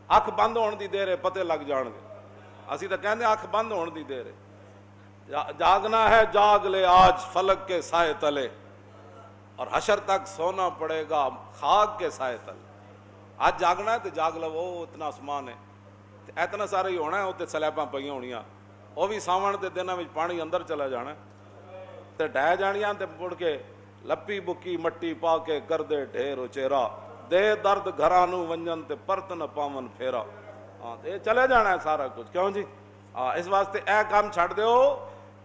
اکھ بند ہونے دی دیر ہے پتے لگ جان گے. اسی تو کہندے اکھ بند ہونے دی دیر ہے. جاگنا ہے جاگ لے آج فلک کے سائے تلے, اور حشر تک سونا پڑے گا خاک کے سائے تلے. آج جاگنا ہے تو جاگ لو, وہ اتنا آسمان ہے, اتنا سارا ہی ہونا ہے, اتنے سلیباں پہ ہونیاں, وہ بھی ساون کے دنوں میں پانی اندر چلا جانا تے ڈہ جانیاں, تے مڑ کے لپی بکی مٹی پا کے کر دے ڈھیر اچیرا, دے درد گھرانو ونجن تے پرت نہ پاون پھیرا. ہاں یہ چلے جانا ہے سارا کچھ, کیوں جی؟ اس واسطے اے کام چھڑ دیو.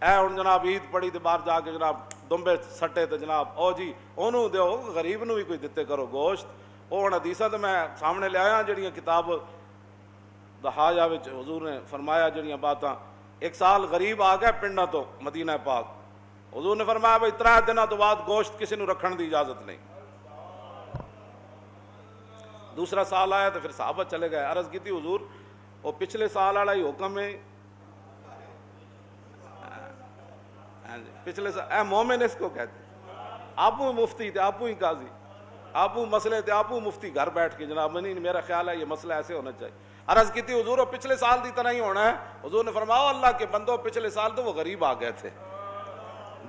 اے ہن جناب عید پڑی تے باہر جا کے جناب دمبے سٹے تے جناب او جی اونوں دیو, غریب نو بھی کوئی دتے کرو گوشت. وہ ہن حدیثاں تے میں سامنے لے آیا جڑیاں کتاب دہاجا وچ حضور نے فرمایا جڑیاں باتاں. ایک سال غریب آ گیا پنڈاں تو مدینہ پاک, حضور نے فرمایا بھائی 3 دنوں تو بعد گوشت کسی نو رکھن دی اجازت نہیں. دوسرا سال آیا تو پھر صحابہ چلے گئے, عرض کی تھی حضور وہ پچھلے سال والا ہی حکم ہے, پچھلے سال اے مومن اس کو کہتے, آپ مفتی تھے, آپ ہی قاضی, آپ مسئلے تھے, آپ مفتی گھر بیٹھ کے جناب نہیں میرا خیال ہے یہ مسئلہ ایسے ہونا چاہیے. عرض کی تھی حضور وہ پچھلے سال کی طرح ہی ہونا ہے. حضور نے فرمایا اللہ کے بندوں پچھلے سال تو وہ غریب آ گئے تھے,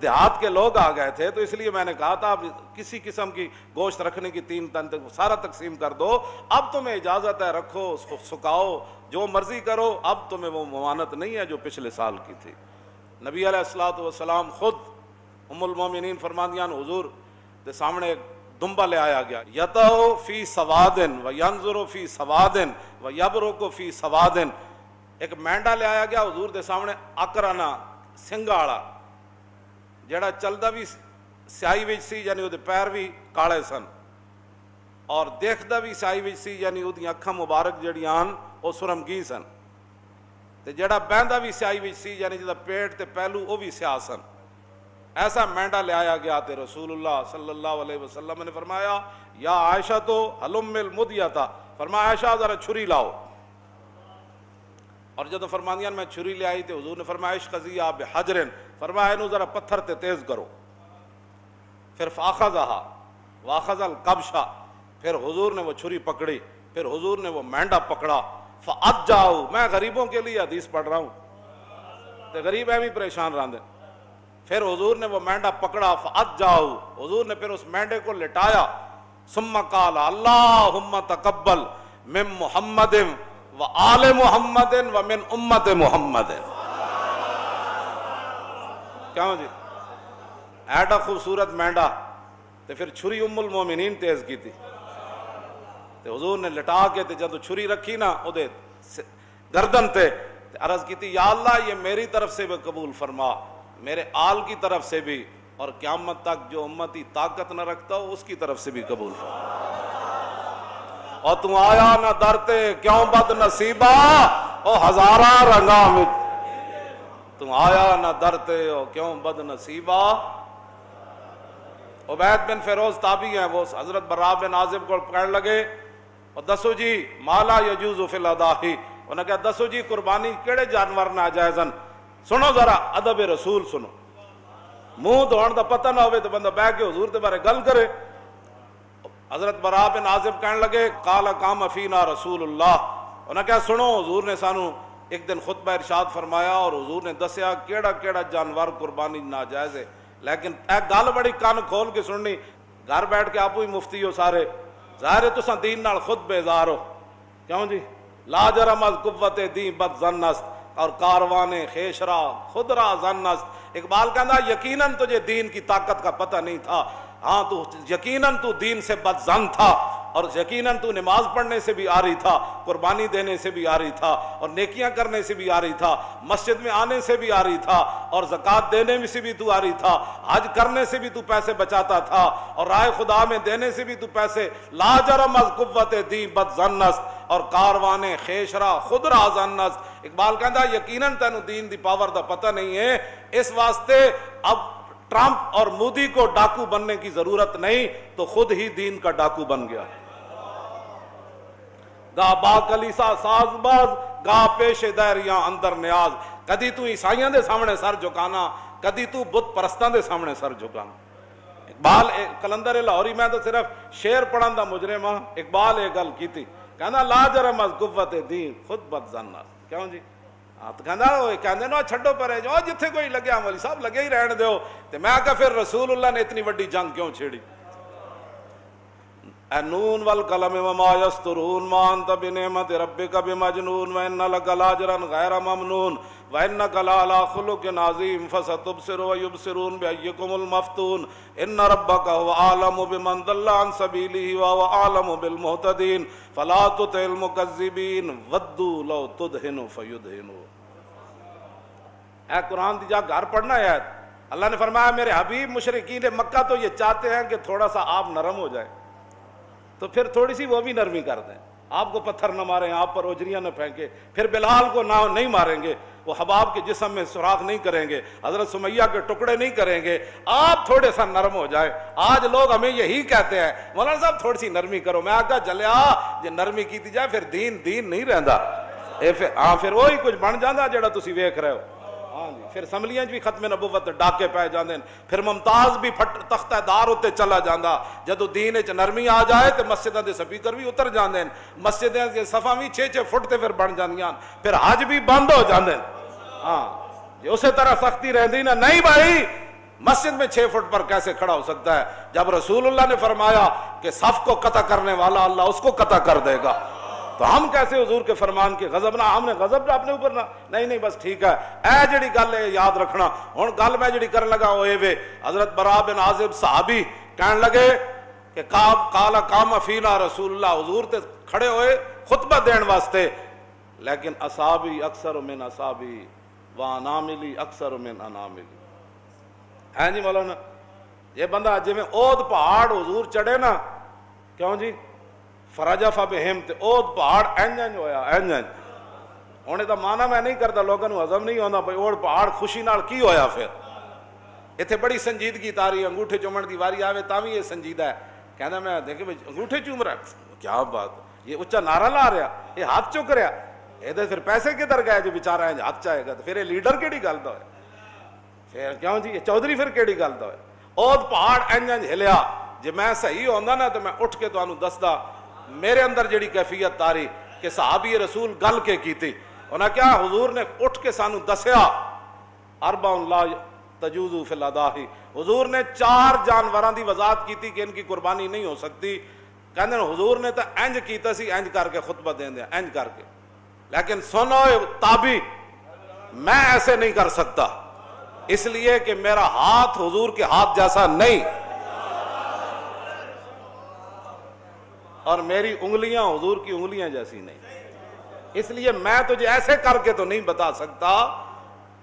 دیہات کے لوگ آ گئے تھے, تو اس لیے میں نے کہا تھا کسی قسم کی گوشت رکھنے کی 3 تن سارا تقسیم کر دو. اب تمہیں اجازت ہے رکھو سکھاؤ جو مرضی کرو, اب تمہیں وہ ممانت نہیں ہے جو پچھلے سال کی تھی. نبی علیہ الصلوۃ والسلام خود ام المومنین فرماندیاں حضور کے سامنے دمبا لے آیا گیا, یتو فی سوادن و ینظر فی سوادن و یبرک فی سوادن. ایک مینڈا لے آیا گیا حضور دے سامنے اکرانا سنگا والا, جڑا چلدا بھی سیاہی وچ سی یعنی وہ پیر بھی کالے سن, اور دیکھدا بھی سیاہی وچ سی یعنی وہ اکھاں مبارک جڑیاں وہ سرمگی سن, تے جڑا بہندا بھی سیاہی وچ سی یعنی جدا پیٹ تے پہلو وہ بھی سیاہ سن. ایسا مینڈا لے آیا گیا تے رسول اللہ صلی اللہ علیہ وسلم نے فرمایا یا عائشہ تو حلم المدیتا, فرمایا عائشہ ذرا چھری لاؤ. اور جب فرماندیاں میں چھری لے آئی تے حضور نے فرمایا اشقضیہ بحجرن, فرمایا انہوں ذرا پتھر تے تیز کرو. پھر فاخذہا واخذ القبشہ, پھر حضور نے وہ چھری پکڑی, پھر حضور نے وہ مینڈا پکڑا. فاجاؤ, میں غریبوں کے لیے حدیث پڑھ رہا ہوں تے غریب بھی پریشان رہندے. پھر حضور نے وہ مینڈا پکڑا, فاجاؤ, حضور نے پھر اس مینڈے کو لٹایا. ثم قال اللہم تقبل من محمد و آل محمد و من امت محمد. کیوں جی ایڈا خوبصورت مینڈا, تے پھر چھری ام المومنین تیز کی تھی, تے حضور نے لٹا کے تے جب چھری رکھی نا او دے گردن تے عرض کی تھی یا اللہ یہ میری طرف سے بھی قبول فرما, میرے آل کی طرف سے بھی, اور قیامت تک جو امتی طاقت نہ رکھتا ہو اس کی طرف سے بھی قبول فرما. اور تم آیا نہ درتے کیوں بد نصیبہ او ہزارہ رنگاں میں, تم آیا نہ درتے او کیوں بد نصیبہ. عبید بن فیروز تابعی ہیں, وہ حضرت برا بن عازب کو کہنے لگے اور دسو جی مالا یجوز فی الاداہی, انہوں نے کہا دسو جی قربانی کیڑے جانور ناجائزن, سنو ذرا ادب رسول سنو, منہ دھوڑ دا پتہ نہ ہوئے تو بندہ بیٹھ کے حضور دے بارے گل کرے. حضرت برا بن عازب کہنے لگے قال قام فینا رسول اللہ, انہوں نے کہا سنو حضور نے سانو ایک دن خطبہ ارشاد فرمایا اور حضور نے دسیا کیڑا کیڑا جانور قربانی ناجائز ہے, لیکن اے گل بڑی کان کھول کے سننی. گھر بیٹھ کے آپ ہی مفتی ہو سارے, ظاہر ہے تساں دین نال خود بیزار ہو, کیوں جی لا جرم از قوت دین بد ظن است اور کاروان خیشرا خود را ظن است. اقبال کہنا یقیناً تجھے دین کی طاقت کا پتہ نہیں تھا, ہاں تو یقیناً تو دین سے بد ظن تھا, اور یقیناً تو نماز پڑھنے سے بھی آ رہی تھا, قربانی دینے سے بھی آ رہی تھا, اور نیکیاں کرنے سے بھی آ رہی تھا, مسجد میں آنے سے بھی آ رہی تھا, اور زکوٰۃ دینے میں سے بھی تو آ رہی تھا, حج کرنے سے بھی تو پیسے بچاتا تھا, اور رائے خدا میں دینے سے بھی تو پیسے. لا جرم از قوت دین بد ظن است اور کاروان خیشرا خود را ظن است. اقبال کہتا یقیناً تینوں دین دی پاور دا پتہ نہیں ہے, اس واسطے اب ٹرمپ اور مودی کو ڈاکو بننے کی ضرورت نہیں, تو خود ہی دین کا ڈاکو بن گیا. گا با کلیسا ساز باز گا پیش دائریاں اندر نیاز. کدی تو عیسائیاں دے سامنے سر جھکانا, کدی تو بت پرستاں دے سامنے سر جھکانا. اقبال کلندر لاہوری, میں تو صرف شعر پڑھن دا مجرم ہاں, اقبال یہ گل کی تھی, کہنا لا جرم از قوت دین خود بد زن کیوں جی تو کہندے نا چھڈو پرے جو جتھے کوئی لگیا مولی صاحب لگے ہی رہن دیو تے میں کہا پھر رسول اللہ نے اتنی وڈی جنگ کیوں چھیڑی اے نون والقلم وما یسطرون ما انت بنعمت ربک بمجنون وان لک لاجرا غیر ممنون وانک لعلی خلق عظیم فستبصر ویبصرون بایکم المفتون ان ربک هو اعلم بمن ضل عن سبیلہ وهو اعلم بالمہتدین فلا تطع المکذبین ودوا لو تدہن فیدہنون۔ اے قرآن دی جا گھر پڑھنا ہے اللہ نے فرمایا میرے حبیب مشرکین مکہ تو یہ چاہتے ہیں کہ تھوڑا سا آپ نرم ہو جائے تو پھر تھوڑی سی وہ بھی نرمی کر دیں، آپ کو پتھر نہ ماریں، آپ پر اوجریاں نہ پھینکیں، پھر بلال کو نہ نہیں ماریں گے، وہ حباب کے جسم میں سوراخ نہیں کریں گے، حضرت سمیہ کے ٹکڑے نہیں کریں گے، آپ تھوڑے سا نرم ہو جائے۔ آج لوگ ہمیں یہی کہتے ہیں مولانا صاحب تھوڑی سی نرمی کرو، میں آگا جلیا جے نرمی کی جائے پھر دین نہیں رہندا، پھر وہی کچھ بن جاندہ جڑا تسی ویکھ رہے ہو۔ ہاں جی پھر اسمبلیاں بھی ختم نبوت ڈاکے پہ جاندے پھر ممتاز بھی تختہ دار ہوتے چلا جاندا، جدو دین وچ نرمی آ جائے تے مسجداں دے سپیکر بھی اتر جاندے، مسجداں دے صفاں بھی 6-6 فٹ تے پھر بن جاندیاں، پھر حج بھی بند ہو جاندے۔ ہاں یہ اسی طرح سختی رہندی نا، نہیں بھائی مسجد میں 6 فٹ پر کیسے کھڑا ہو سکتا ہے جب رسول اللہ نے فرمایا کہ صف کو قطع کرنے والا اللہ اس کو قطع کر دے گا، تو ہم کیسے حضور کے فرمان کے غضب نہ، ہم نے غضب نہ اپنے اوپر نہ، نہیں بس ٹھیک ہے اے جڑی گل ہے یاد رکھنا۔ ہن گل میں جڑی کرن لگا ہوئے وے حضرت براء بن عازب صحابی کہن لگے کہ قال قام فینا رسول اللہ، حضور تے کھڑے ہوئے خطبہ دین واسطے، لیکن اصحابی اکثر من اصحابی واناملی اکثر من اناملی۔ ہیں جی مولانا یہ بندہ جی میں اود پہاڑ حضور چڑھے نا، کیوں جی فرجف بہم تے اود پہاڑ اینج ہویا اینج ہونے دا معنی میں نہیں کرتا، لوگوں کو ہضم نہیں ہونا بھائی اود پہاڑ خوشی نال کی ہویا، پھر اتنے بڑی سنجیدگی تاری انگوٹھے چومن دی واری آوے تاں بھی یہ سنجیدہ ہے، کہنا میں دیکھیں انگوٹھے چوم رہا ہے، کیا بات، یہ اچھا نعرہ لا رہا، یہ ہاتھ چک رہا، یہ پھر پیسے کدھر گئے جو بیچارہ ہے ہاتھ چاہے گا، تو پھر یہ لیڈر کیڑی گل دا ہوئے، پھر کیوں جی یہ چودھری پھر کیڑی گل دا ہوئے، اود پہاڑ اینج ہلیا، جی میں صحیح ہوندا نا تو میں اٹھ کے تانوں دسدا میرے اندر جڑی کیفیت تاری کہ صحابی رسول گل کے کیتی، انہاں کیا حضور نے اٹھ کے سانو دسیا اربع لا تجوز فی الاضاحی، حضور نے 4 جانوراں دی وضاحت کیتی کہ ان کی قربانی نہیں ہو سکتی، کہندے حضور نے تو انج کیتا سی انج کر کے خطبہ دین دیا انج کر کے، لیکن سنو تابی میں ایسے نہیں کر سکتا، اس لیے کہ میرا ہاتھ حضور کے ہاتھ جیسا نہیں اور میری انگلیاں حضور کی انگلیاں جیسی نہیں، اس لیے میں تجھے ایسے کر کے تو نہیں بتا سکتا،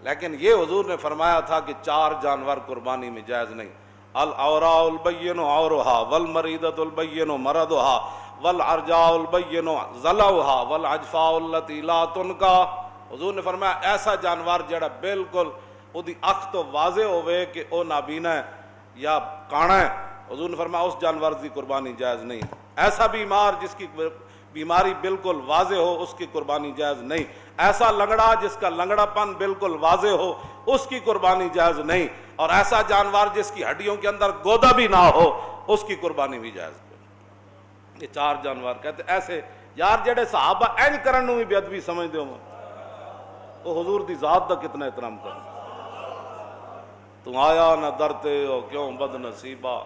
لیکن یہ حضور نے فرمایا تھا کہ 4 جانور قربانی میں جائز نہیں، الاوراء البین عورها والمریضۃ البین مرضها والعرجاء البین ضلعها والعجفاء التي لا تنکا، حضور نے فرمایا ایسا جانور جڑا بالکل اودی اکھ تو واضح ہوئے کہ او نابینا ہے یا کانا ہے، حضور نے فرمایا اس جانور کی قربانی جائز نہیں، ایسا بیمار جس کی بیماری بالکل واضح ہو اس کی قربانی جائز نہیں، ایسا لنگڑا جس کا لنگڑا پن بالکل واضح ہو اس کی قربانی جائز نہیں، اور ایسا جانور جس کی ہڈیوں کے اندر گودا بھی نہ ہو اس کی قربانی بھی جائز نہیں۔ یہ 4 جانور کہتے ایسے یار جڑے صحابہ این کرن نو بھی بے ادبی سمجھتے ہو، وہ حضور دی ذات دا کتنا احترام کر، تو آیا نہ درتے ہو کیوں بد نصیبہ۔